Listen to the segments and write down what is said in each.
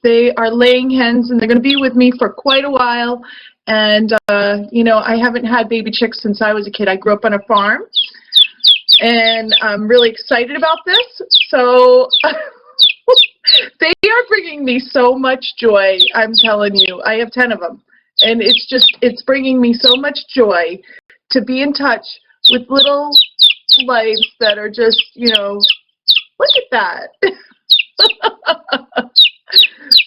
They are laying hens, and they're going to be with me for quite a while. And, you know, I haven't had baby chicks since I was a kid. I grew up on a farm, and I'm really excited about this. So they are bringing me so much joy, I'm telling you. I have 10 of them, and it's bringing me so much joy to be in touch with little lives that are just, you know, look at that.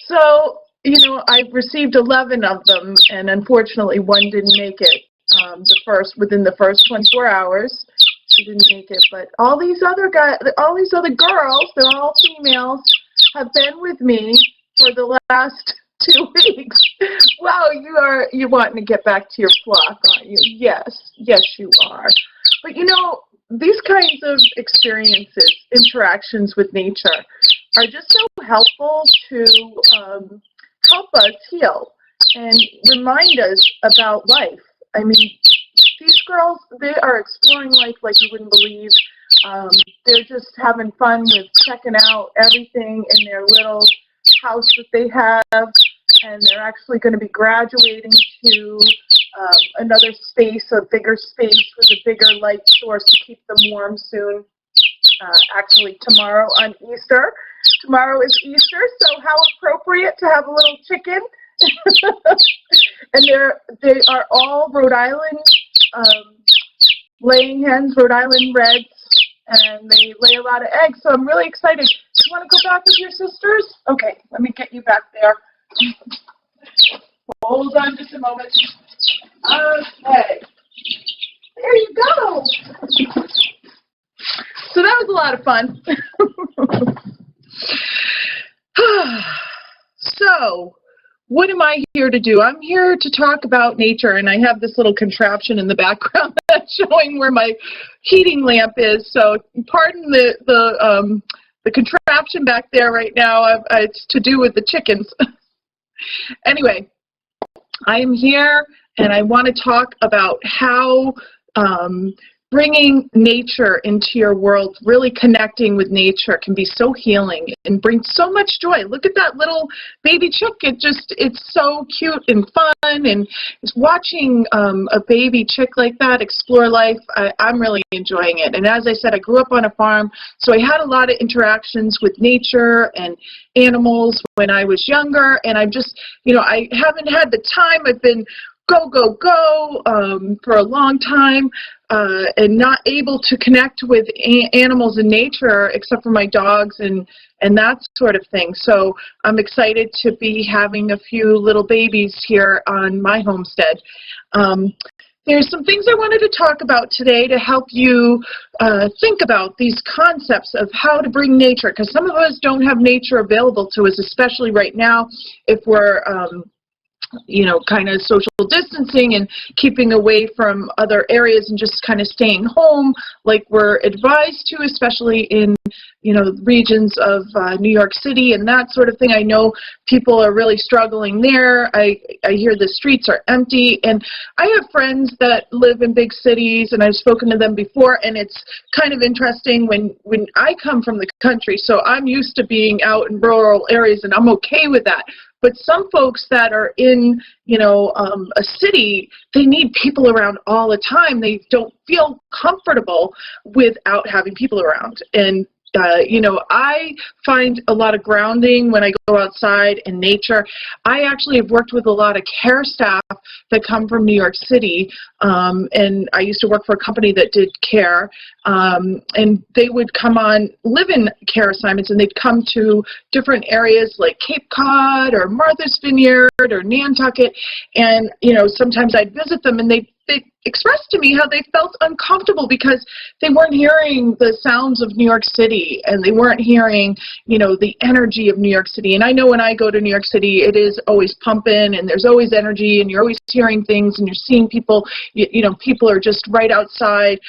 So, you know, I've received 11 of them, and unfortunately one didn't make it within the first 24 hours. She didn't make it, but all these other girls, they're all females, have been with me for the last 2 weeks. Wow, you're wanting to get back to your flock, aren't you? Yes, you are. But you know, these kinds of experiences, interactions with nature, are just so helpful to help us heal and remind us about life. I mean, these girls, they are exploring life like you wouldn't believe. They're just having fun with checking out everything in their little house that they have, and they're actually going to be graduating to another space, a bigger space with a bigger light source to keep them warm soon. Actually, tomorrow on Easter. Tomorrow is Easter, so how appropriate to have a little chicken. And they are all Rhode Island laying hens, Rhode Island Reds, and they lay a lot of eggs, so I'm really excited. Do you want to go back with your sisters? Okay, let me get you back there. Hold on just a moment. Okay. There you go. So that was a lot of fun. So, what am I here to do? I'm here to talk about nature, and I have this little contraption in the background that's showing where my heating lamp is. So, pardon the contraption back there right now. It's to do with the chickens. Anyway, I am here, and I want to talk about how bringing nature into your world, really connecting with nature, can be so healing and bring so much joy. Look at that little baby chick. It's so cute and fun, and watching a baby chick like that explore life, I'm really enjoying it. And as I said, I grew up on a farm, so I had a lot of interactions with nature and animals when I was younger, and I just, you know, I haven't had the time. I've been go for a long time, and not able to connect with animals in nature except for my dogs and that sort of thing. So I'm excited to be having a few little babies here on my homestead. There's some things I wanted to talk about today to help you think about these concepts of how to bring nature, because some of us don't have nature available to us, especially right now if we're you know, kind of social distancing and keeping away from other areas and just kind of staying home like we're advised to, especially in, you know, regions of New York City and that sort of thing. I know people are really struggling there. I hear the streets are empty, and I have friends that live in big cities, and I've spoken to them before, and it's kind of interesting when I come from the country, so I'm used to being out in rural areas, and I'm okay with that. But some folks that are in, you know, a city, they need people around all the time. They don't feel comfortable without having people around. And you know, I find a lot of grounding when I go outside in nature. I actually have worked with a lot of care staff that come from New York City, and I used to work for a company that did care, and they would come on live-in care assignments, and they'd come to different areas like Cape Cod or Martha's Vineyard or Nantucket, and, you know, sometimes I'd visit them, and they expressed to me how they felt uncomfortable because they weren't hearing the sounds of New York City, and they weren't hearing, you know, the energy of New York City. And I know when I go to New York City, it is always pumping, and there's always energy, and you're always hearing things, and you're seeing people, you know, people are just right outside.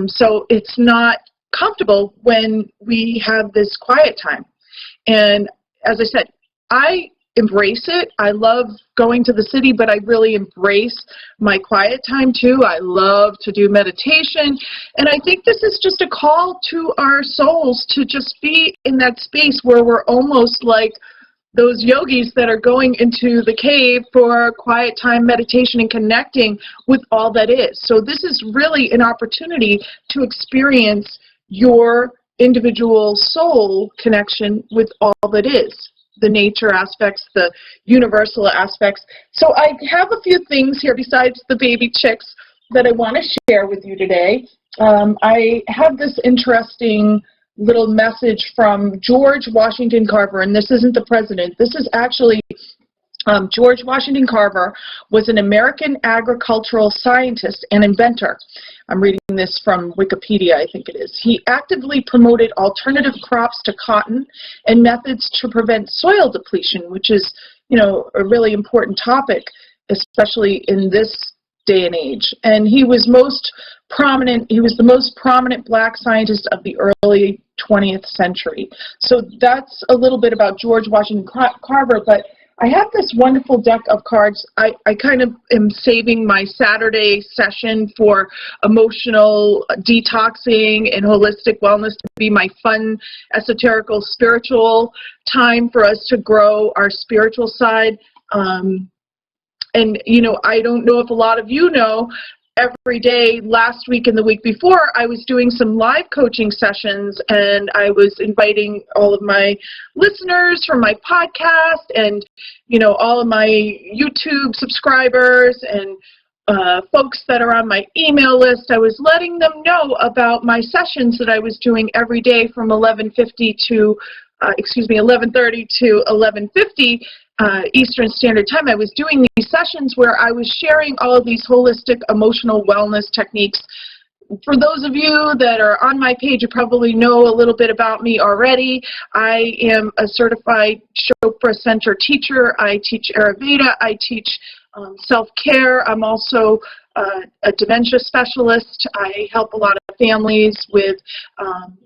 So it's not comfortable when we have this quiet time. And as I said, I embrace it. I love going to the city, but I really embrace my quiet time too. I love to do meditation, and I think this is just a call to our souls to just be in that space where we're almost like those yogis that are going into the cave for quiet time meditation and connecting with all that is. So this is really an opportunity to experience your individual soul connection with all that is, the nature aspects, the universal aspects. So I have a few things here besides the baby chicks that I want to share with you today. I have this interesting little message from George Washington Carver, and this isn't the president. This is actually George Washington Carver was an American agricultural scientist and inventor. I'm reading this from Wikipedia, I think it is. He actively promoted alternative crops to cotton and methods to prevent soil depletion, which is, you know, a really important topic, especially in this day and age. And he was most prominent, he was the most prominent black scientist of the early 20th century. So that's a little bit about George Washington Carver, but I have this wonderful deck of cards. I kind of am saving my Saturday session for emotional detoxing and holistic wellness to be my fun, esoterical, spiritual time for us to grow our spiritual side. And, you know, I don't know if a lot of you know, every day last week and the week before, I was doing some live coaching sessions, and I was inviting all of my listeners from my podcast and, you know, all of my YouTube subscribers and folks that are on my email list. I was letting them know about my sessions that I was doing every day from 11:30 to 11:50 Eastern Standard Time. I was doing these sessions where I was sharing all of these holistic emotional wellness techniques. For those of you that are on my page, you probably know a little bit about me already. I am a certified Chopra Center teacher. I teach Ayurveda. I teach self-care. I'm also a dementia specialist. I help a lot of families with,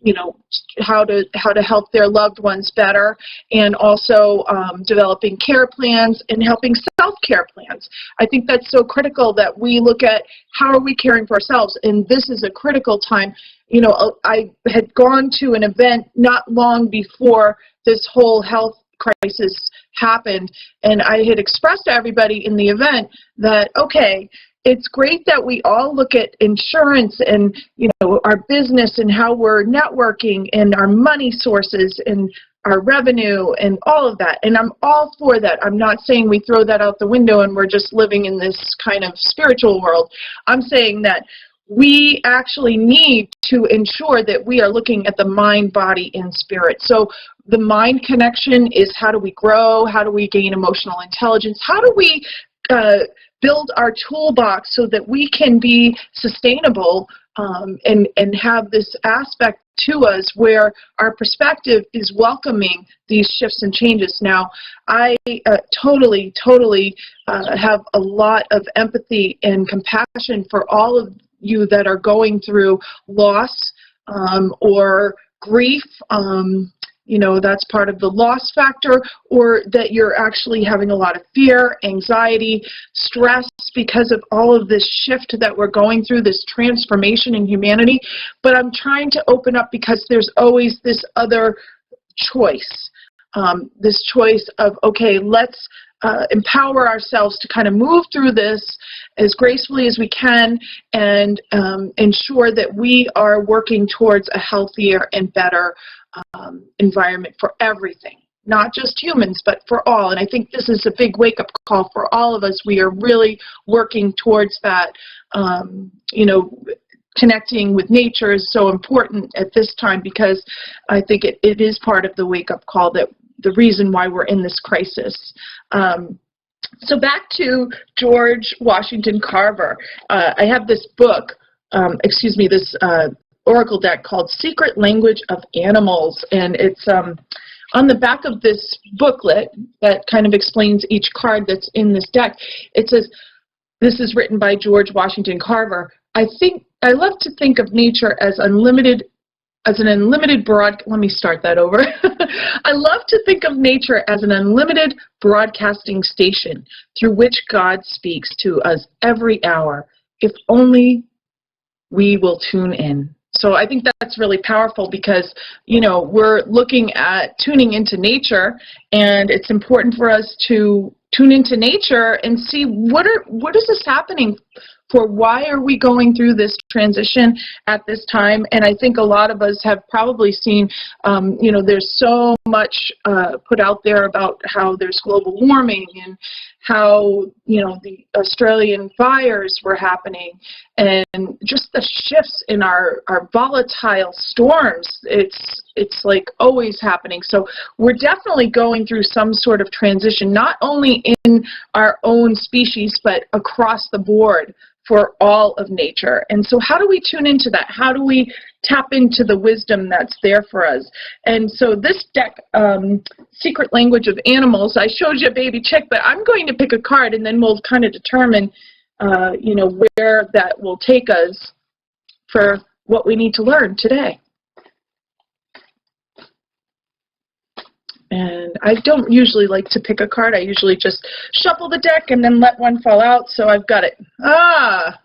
you know, how to help their loved ones better, and also developing care plans and helping self-care plans. I think that's so critical that we look at how are we caring for ourselves, and this is a critical time. You know, I had gone to an event not long before this whole health crisis happened, and I had expressed to everybody in the event that, okay, it's great that we all look at insurance and, you know, our business and how we're networking and our money sources and our revenue and all of that. And I'm all for that. I'm not saying we throw that out the window and we're just living in this kind of spiritual world. I'm saying that we actually need to ensure that we are looking at the mind, body, and spirit. So the mind connection is how do we grow? How do we gain emotional intelligence? How do we build our toolbox so that we can be sustainable and have this aspect to us where our perspective is welcoming these shifts and changes. Now, I totally have a lot of empathy and compassion for all of you that are going through loss or grief. You know, that's part of the loss factor, or that you're actually having a lot of fear, anxiety, stress because of all of this shift that we're going through, this transformation in humanity. But I'm trying to open up because there's always this other choice, this choice of, okay, let's empower ourselves to kind of move through this as gracefully as we can and ensure that we are working towards a healthier and better environment for everything, not just humans, but for all. And I think this is a big wake-up call for all of us. We are really working towards that. You know, connecting with nature is so important at this time because I think it is part of the wake-up call, that the reason why we're in this crisis. So back to George Washington Carver. I have this book, this oracle deck called Secret Language of Animals, and it's on the back of this booklet that kind of explains each card that's in this deck. It says, this is written by George Washington Carver. I love to think of nature as an unlimited let me start that over. I love to think of nature as an unlimited broadcasting station through which God speaks to us every hour, if only we will tune in. So I think that's really powerful because, you know, we're looking at tuning into nature, and it's important for us to tune into nature and see what is this happening for, why are we going through this transition at this time. And I think a lot of us have probably seen, you know, there's so much put out there about how there's global warming and how, you know, the Australian fires were happening, and just the shifts in our volatile storms. It's like always happening. So we're definitely going through some sort of transition, not only in our own species, but across the board for all of nature. And so how do we tune into that? How do we tap into the wisdom that's there for us? And so this deck, Secret Language of Animals, I showed you a baby chick, but I'm going to pick a card, and then we'll kind of determine, you know, where that will take us for what we need to learn today. And I don't usually like to pick a card. I usually just shuffle the deck and then let one fall out. So I've got it. Ah!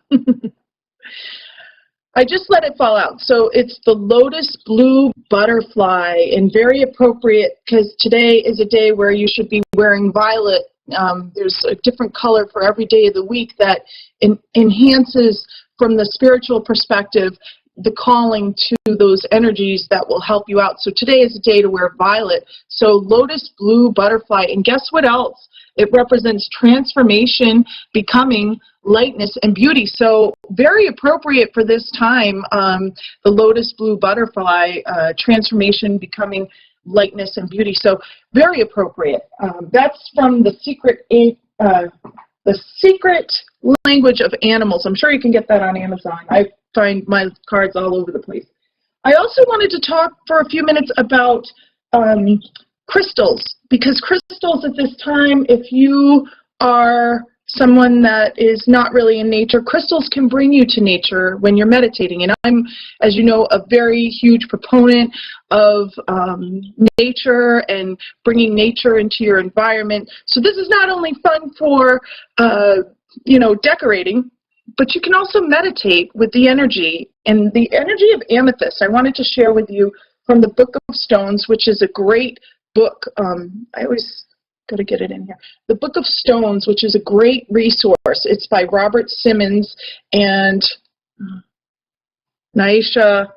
I just let it fall out. So it's the Lotus Blue Butterfly, and very appropriate because today is a day where you should be wearing violet. There's a different color for every day of the week that enhances, from the spiritual perspective, the calling to those energies that will help you out. So today is a day to wear violet. So Lotus Blue Butterfly. And guess what else? It represents transformation, becoming, lightness, and beauty. So very appropriate for this time, the Lotus Blue Butterfly, transformation, becoming, lightness, and beauty. So very appropriate. That's from the Secret Language of Animals. I'm sure you can get that on Amazon. I find my cards all over the place. I also wanted to talk for a few minutes about crystals, because crystals at this time, if you are someone that is not really in nature, crystals can bring you to nature when you're meditating. And I'm, as you know, a very huge proponent of nature and bringing nature into your environment. So this is not only fun for, you know, decorating, but you can also meditate with the energy. And the energy of amethyst, I wanted to share with you from the Book of Stones, which is a great book. I always got to get it in here. The Book of Stones, which is a great resource. It's by Robert Simmons and Naisha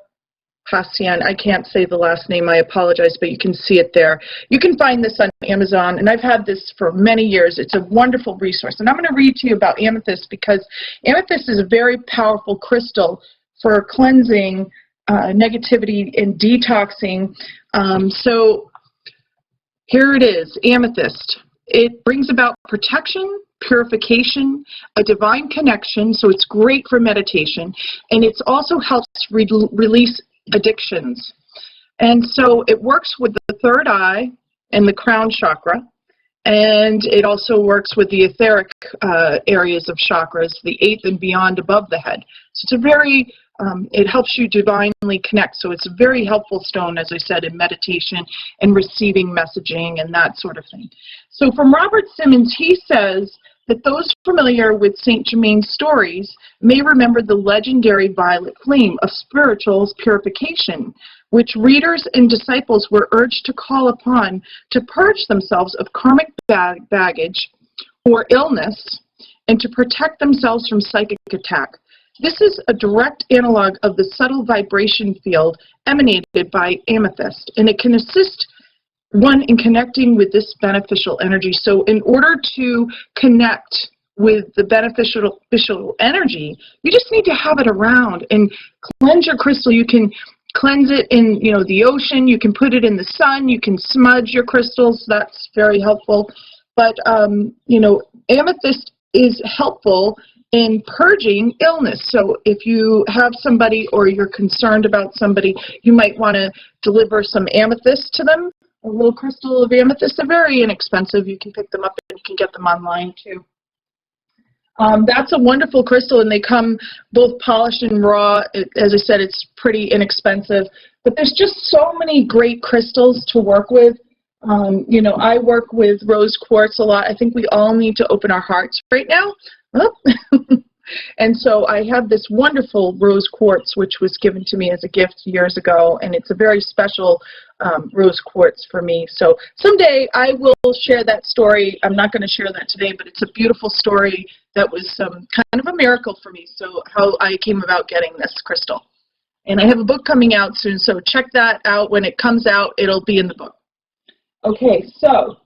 Hassian. I can't say the last name, I apologize, but you can see it there. You can find this on Amazon, and I've had this for many years. It's a wonderful resource. And I'm going to read to you about amethyst, because amethyst is a very powerful crystal for cleansing negativity and detoxing. So here it is, amethyst. It brings about protection, purification, a divine connection, so it's great for meditation, and it also helps release addictions. And so it works with the third eye and the crown chakra, and it also works with the etheric areas of chakras, the 8th and beyond above the head. So it's a very, it helps you divinely connect. So it's a very helpful stone, as I said, in meditation and receiving messaging and that sort of thing. So from Robert Simmons, he says that those familiar with Saint Germain's stories may remember the legendary violet flame of spiritual purification, which readers and disciples were urged to call upon to purge themselves of karmic baggage or illness and to protect themselves from psychic attack. This is a direct analog of the subtle vibration field emanated by amethyst, and it can assist one in connecting with this beneficial energy. So in order to connect with the beneficial energy, you just need to have it around and cleanse your crystal. You can cleanse it in, you know, the ocean. You can put it in the sun. You can smudge your crystals. That's very helpful. But, you know, amethyst is helpful in purging illness. So if you have somebody or you're concerned about somebody, you might want to deliver some amethyst to them. A little crystal of amethyst. They're very inexpensive. You can pick them up and you can get them online too. That's a wonderful crystal, and they come both polished and raw. As I said, it's pretty inexpensive. But there's just so many great crystals to work with. You know, I work with rose quartz a lot. I think we all need to open our hearts right now. Oh. And so I have this wonderful rose quartz, which was given to me as a gift years ago, and it's a very special rose quartz for me. So someday I will share that story. I'm not going to share that today, but it's a beautiful story that was kind of a miracle for me, so how I came about getting this crystal. And I have a book coming out soon, so check that out. When it comes out, it'll be in the book. Okay, so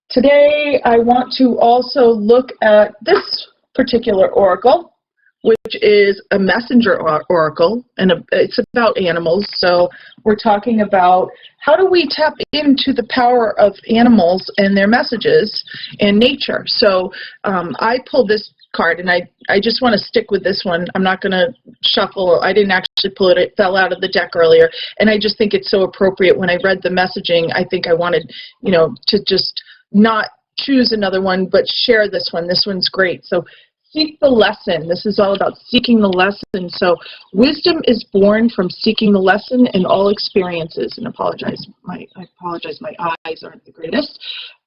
today I want to also look at this particular oracle, which is a messenger oracle, and it's about animals. So we're talking about how do we tap into the power of animals and their messages in nature. So I pulled this card, and I just want to stick with this one. I'm not going to shuffle. I didn't actually pull it. It fell out of the deck earlier, and I just think it's so appropriate. When I read the messaging, I think I wanted, to just not choose another one, but share this one. This one's great. So seek the lesson. This is all about seeking the lesson. So wisdom is born from seeking the lesson in all experiences. And I apologize, my eyes aren't the greatest.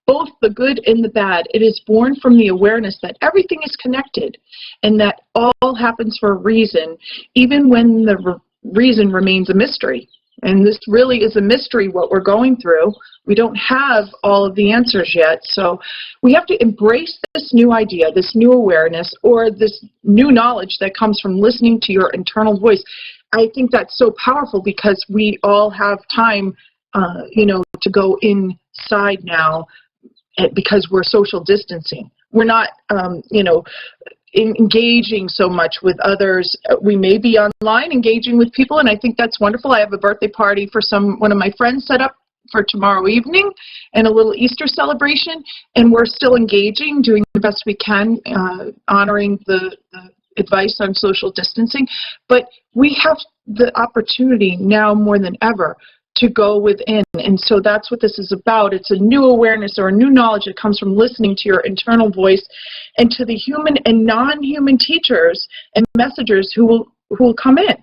Both the good and the bad. It is born from the awareness that everything is connected and that all happens for a reason, even when the reason remains a mystery. And this really is a mystery, what we're going through. We don't have all of the answers yet. So we have to embrace this new idea, this new awareness, or this new knowledge that comes from listening to your internal voice. I think that's so powerful because we all have time, to go inside now because we're social distancing. We're not, engaging so much with others. We may be online engaging with people, and I think that's wonderful. I have a birthday party for one of my friends set up for tomorrow evening, and a little Easter celebration, and we're still engaging, doing the best we can, honoring the advice on social distancing. But we have the opportunity now more than ever to go within, and so that's what this is about. It's a new awareness or a new knowledge that comes from listening to your internal voice, and to the human and non-human teachers and messengers who will come in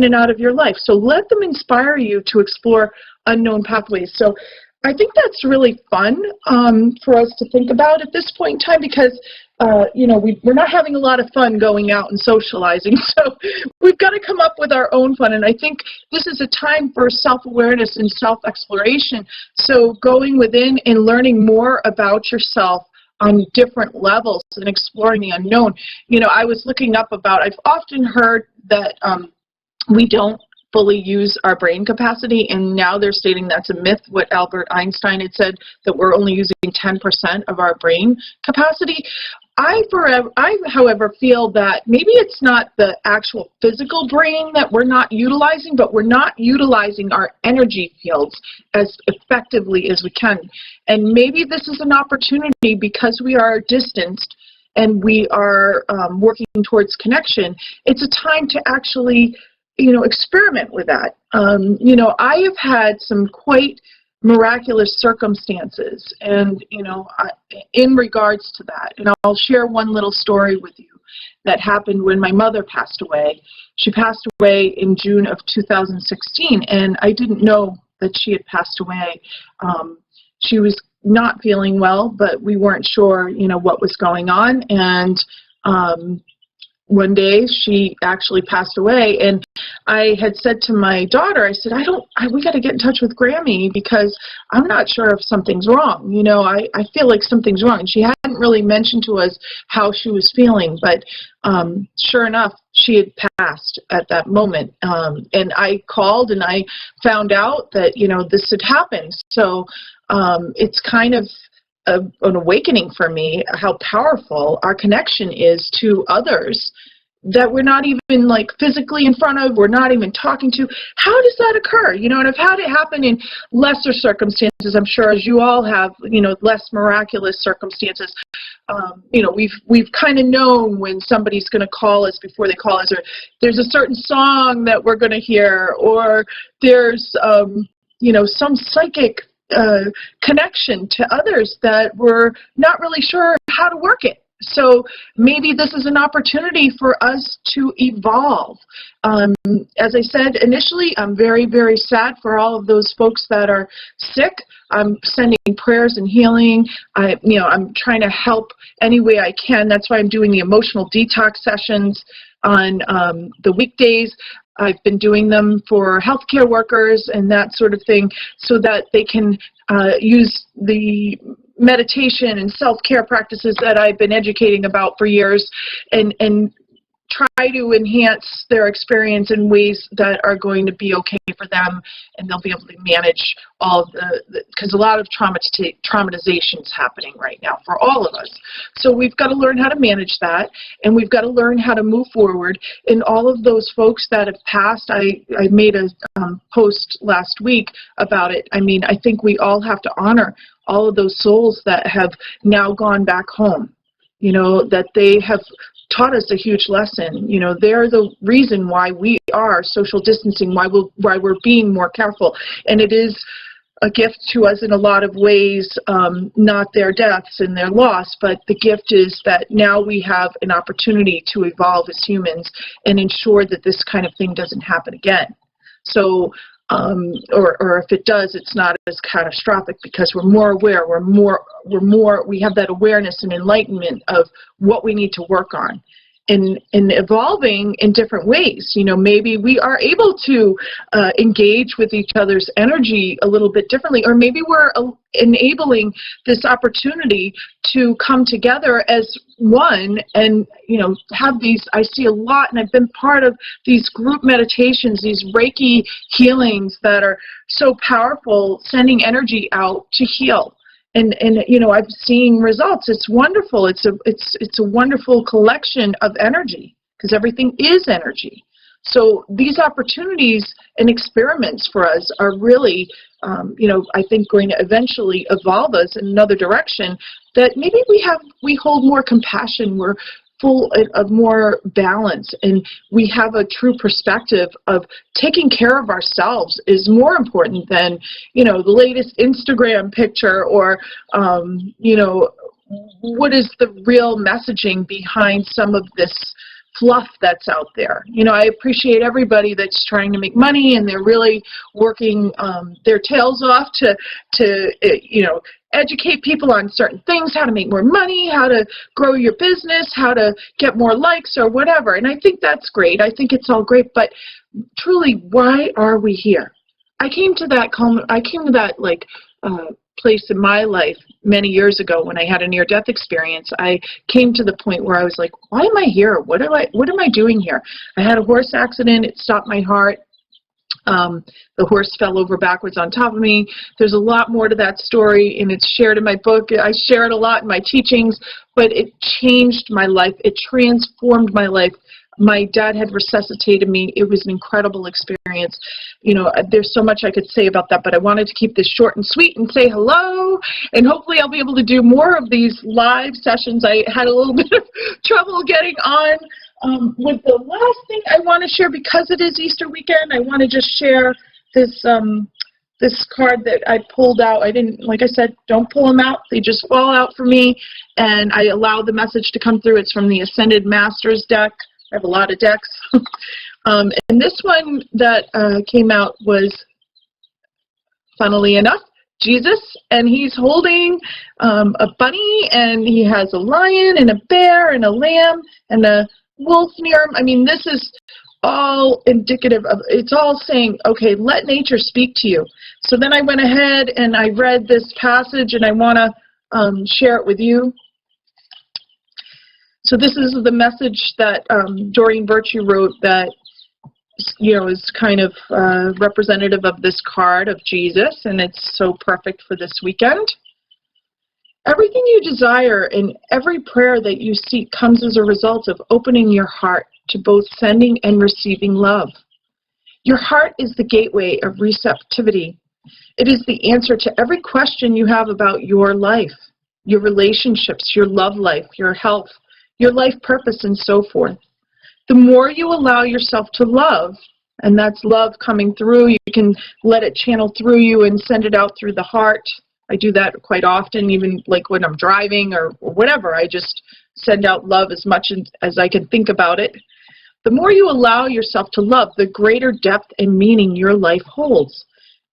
and out of your life. So let them inspire you to explore unknown pathways. So I think that's really fun for us to think about at this point in time, because we're not having a lot of fun going out and socializing, so we've got to come up with our own fun. And I think this is a time for self-awareness and self-exploration. So going within and learning more about yourself on different levels and exploring the unknown. I was looking up I've often heard that we don't fully use our brain capacity, and now they're stating that's a myth. What Albert Einstein had said, that we're only using 10% of our brain capacity. I, however, feel that maybe it's not the actual physical brain that we're not utilizing, but we're not utilizing our energy fields as effectively as we can. And maybe this is an opportunity, because we are distanced and we are working towards connection. It's a time to actually experiment with that. I have had some quite miraculous circumstances, and in regards to that, and I'll share one little story with you that happened when my mother passed away. She passed away in June of 2016, and I didn't know that she had passed away. She was not feeling well, but we weren't sure what was going on, and one day she actually passed away, and I had said to my daughter, I said, we got to get in touch with Grammy, because I'm not sure if something's wrong. I feel like something's wrong. And she hadn't really mentioned to us how she was feeling, but sure enough, she had passed at that moment. And I called and I found out that, this had happened. So it's kind of an awakening for me how powerful our connection is to others that we're not even physically in front of, we're not even talking to. How does that occur? And I've had it happen in lesser circumstances, I'm sure, as you all have, less miraculous circumstances. We've kind of known when somebody's going to call us before they call us, or there's a certain song that we're going to hear, or there's some psychic connection to others that we're not really sure how to work it. So maybe this is an opportunity for us to evolve. As I said initially, I'm very, very sad for all of those folks that are sick. I'm sending prayers and healing. I'm trying to help any way I can. That's why I'm doing the emotional detox sessions on the weekdays. I've been doing them for healthcare workers and that sort of thing so that they can use the meditation and self-care practices that I've been educating about for years and try to enhance their experience in ways that are going to be okay for them, and they'll be able to manage all of because a lot of traumatization is happening right now for all of us. So we've got to learn how to manage that, and we've got to learn how to move forward. And all of those folks that have passed, I made a post last week about it. I mean, I think we all have to honor all of those souls that have now gone back home, that they have taught us a huge lesson. They're the reason why we are social distancing, why we're being more careful. And it is a gift to us in a lot of ways, not their deaths and their loss, but the gift is that now we have an opportunity to evolve as humans and ensure that this kind of thing doesn't happen again. So, or if it does, it's not as catastrophic because we're more aware, we have that awareness and enlightenment of what we need to work on. In evolving in different ways. Maybe we are able to engage with each other's energy a little bit differently, or maybe we're enabling this opportunity to come together as one and, have these, I see a lot, and I've been part of these group meditations, these Reiki healings that are so powerful, sending energy out to heal. And I've seen results. It's wonderful. It's a wonderful collection of energy because everything is energy. So these opportunities and experiments for us are really, I think going to eventually evolve us in another direction that maybe we hold more compassion. We're full of more balance, and we have a true perspective of taking care of ourselves is more important than, the latest Instagram picture or, what is the real messaging behind some of this fluff that's out there. I appreciate everybody that's trying to make money and they're really working their tails off to educate people on certain things, how to make more money, how to grow your business, how to get more likes or whatever. And I think that's great. I think it's all great. But truly, why are we here? I came to that place in my life many years ago when I had a near-death experience. I came to the point where I was like, why am I here? What am I doing here? I had a horse accident. It stopped my heart. The horse fell over backwards on top of me. There's a lot more to that story, and it's shared in my book. I share it a lot in my teachings, but it changed my life. It transformed my life. My dad had resuscitated me. It was an incredible experience. There's so much I could say about that, but I wanted to keep this short and sweet and say hello, and hopefully I'll be able to do more of these live sessions. I had a little bit of trouble getting on with the last thing I want to share because it is Easter weekend. I want to just share this this card that I pulled out. I didn't, like I said, don't pull them out. They just fall out for me, and I allow the message to come through. It's from the Ascended Masters deck. I have a lot of decks. And this one that came out was, funnily enough, Jesus, and he's holding a bunny, and he has a lion and a bear and a lamb and a wolf near him. I mean, this is all indicative of, it's all saying, okay, let nature speak to you. So then I went ahead and I read this passage, and I want to share it with you. So this is the message that Doreen Virtue wrote that, is kind of representative of this card of Jesus, and it's so perfect for this weekend. Everything you desire and every prayer that you seek comes as a result of opening your heart to both sending and receiving love. Your heart is the gateway of receptivity. It is the answer to every question you have about your life, your relationships, your love life, your health, your life purpose, and so forth. The more you allow yourself to love, and that's love coming through, you can let it channel through you and send it out through the heart, I do that quite often, even like when I'm driving or whatever. I just send out love as much as I can think about it. The more you allow yourself to love, the greater depth and meaning your life holds.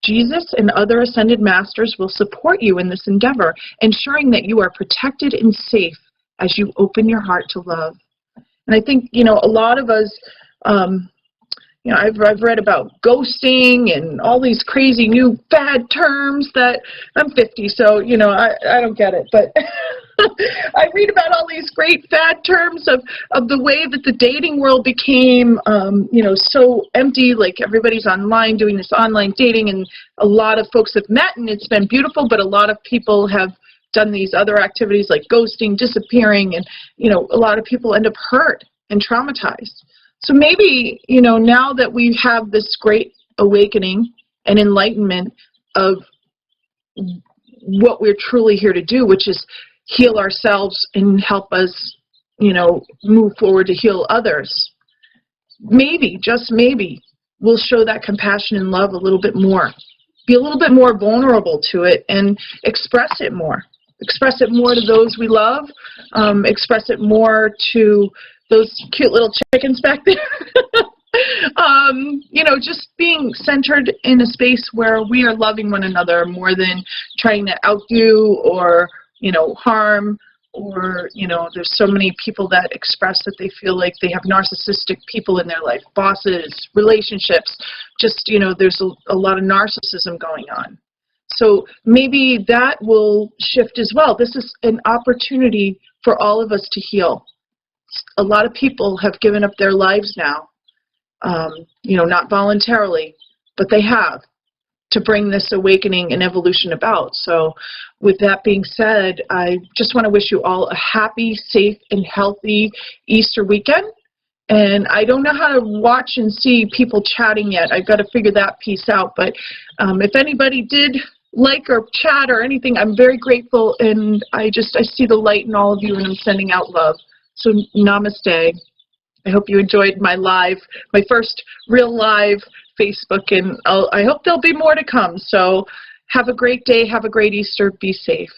Jesus and other ascended masters will support you in this endeavor, ensuring that you are protected and safe as you open your heart to love. And I think, a lot of us, I've read about ghosting and all these crazy new fad terms that I'm 50, so, I don't get it. But I read about all these great fad terms of the way that the dating world became, so empty, like everybody's online doing this online dating, and a lot of folks have met and it's been beautiful, but a lot of people have done these other activities like ghosting, disappearing, and, a lot of people end up hurt and traumatized. So maybe, now that we have this great awakening and enlightenment of what we're truly here to do, which is heal ourselves and help us, move forward to heal others, maybe, just maybe, we'll show that compassion and love a little bit more. Be a little bit more vulnerable to it and express it more. Express it more to those we love. Express it more to those cute little chickens back there. Just being centered in a space where we are loving one another more than trying to outdo or, harm, or, there's so many people that express that they feel like they have narcissistic people in their life, bosses, relationships, just, there's a lot of narcissism going on. So maybe that will shift as well. This is an opportunity for all of us to heal. A lot of people have given up their lives now, not voluntarily, but they have, to bring this awakening and evolution about. So with that being said, I just want to wish you all a happy, safe, and healthy Easter weekend. And I don't know how to watch and see people chatting yet. I've got to figure that piece out. But if anybody did like or chat or anything, I'm very grateful. And I see the light in all of you, and I'm sending out love. So namaste. I hope you enjoyed my first real live Facebook, and I hope there'll be more to come. So have a great day, have a great Easter, be safe.